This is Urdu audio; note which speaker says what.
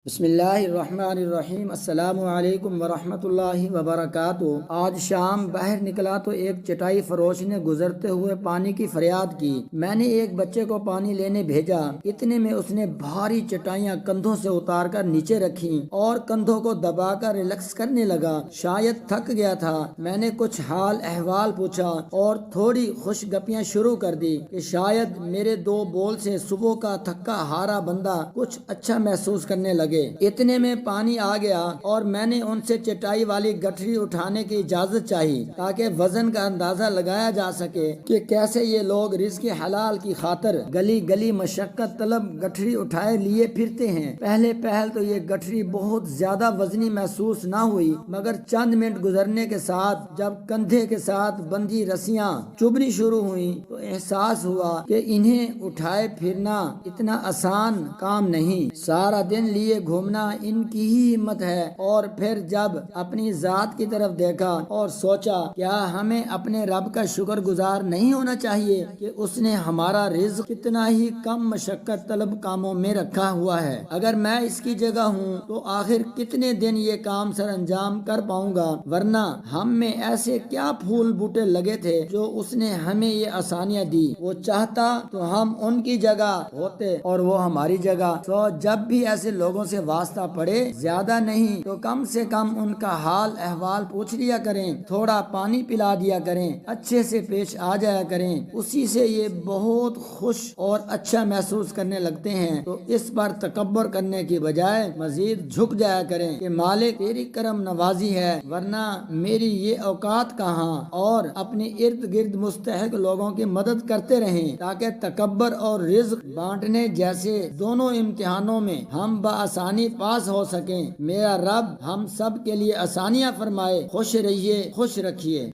Speaker 1: بسم اللہ الرحمن الرحیم۔ السلام علیکم ورحمۃ اللہ وبرکاتہ۔ آج شام باہر نکلا تو ایک چٹائی فروش نے گزرتے ہوئے پانی کی فریاد کی۔ میں نے ایک بچے کو پانی لینے بھیجا، اتنے میں اس نے بھاری چٹائیاں کندھوں سے اتار کر نیچے رکھی اور کندھوں کو دبا کر ریلیکس کرنے لگا، شاید تھک گیا تھا۔ میں نے کچھ حال احوال پوچھا اور تھوڑی خوش گپیاں شروع کر دی کہ شاید میرے دو بول سے صبح کا تھکا ہارا بندہ کچھ اچھا محسوس کرنے لگے۔ اتنے میں پانی آ گیا اور میں نے ان سے چٹائی والی گٹھری اٹھانے کی اجازت چاہی تاکہ وزن کا اندازہ لگایا جا سکے کہ کیسے یہ لوگ رزق حلال کی خاطر گلی گلی مشقت طلب گٹھری اٹھائے لیے پھرتے ہیں۔ پہلے پہل تو یہ گٹھری بہت زیادہ وزنی محسوس نہ ہوئی، مگر چند منٹ گزرنے کے ساتھ جب کندھے کے ساتھ بندھی رسیاں چبھنی شروع ہوئیں تو احساس ہوا کہ انہیں اٹھائے پھرنا اتنا آسان کام نہیں۔ سارا دن لیے گھومنا ان کی ہی ہمت ہے۔ اور پھر جب اپنی ذات کی طرف دیکھا اور سوچا کیا ہمیں اپنے رب کا شکر گزار نہیں ہونا چاہیے کہ اس نے ہمارا رزق کتنا ہی کم مشقت طلب کاموں میں رکھا ہوا ہے۔ اگر میں اس کی جگہ ہوں تو آخر کتنے دن یہ کام سر انجام کر پاؤں گا، ورنہ ہم میں ایسے کیا پھول بوٹے لگے تھے جو اس نے ہمیں یہ آسانیاں دی۔ وہ چاہتا تو ہم ان کی جگہ ہوتے اور وہ ہماری جگہ۔ تو جب بھی ایسے لوگوں سے واسطہ پڑے، زیادہ نہیں تو کم سے کم ان کا حال احوال پوچھ لیا کریں، تھوڑا پانی پلا دیا کریں، اچھے سے پیش آ جایا کریں۔ اسی سے یہ بہت خوش اور اچھا محسوس کرنے لگتے ہیں۔ تو اس پر تکبر کرنے کی بجائے مزید جھک جایا کریں کہ مالک تیری کرم نوازی ہے، ورنہ میری یہ اوقات کہاں، اور اپنے ارد گرد مستحق لوگوں کی مدد کرتے رہیں تاکہ تکبر اور رزق بانٹنے جیسے دونوں امتحانوں میں ہم بآسانی پاس ہو سکیں۔ میرا رب ہم سب کے لیے آسانیاں فرمائے۔ خوش رہیے، خوش رکھیے۔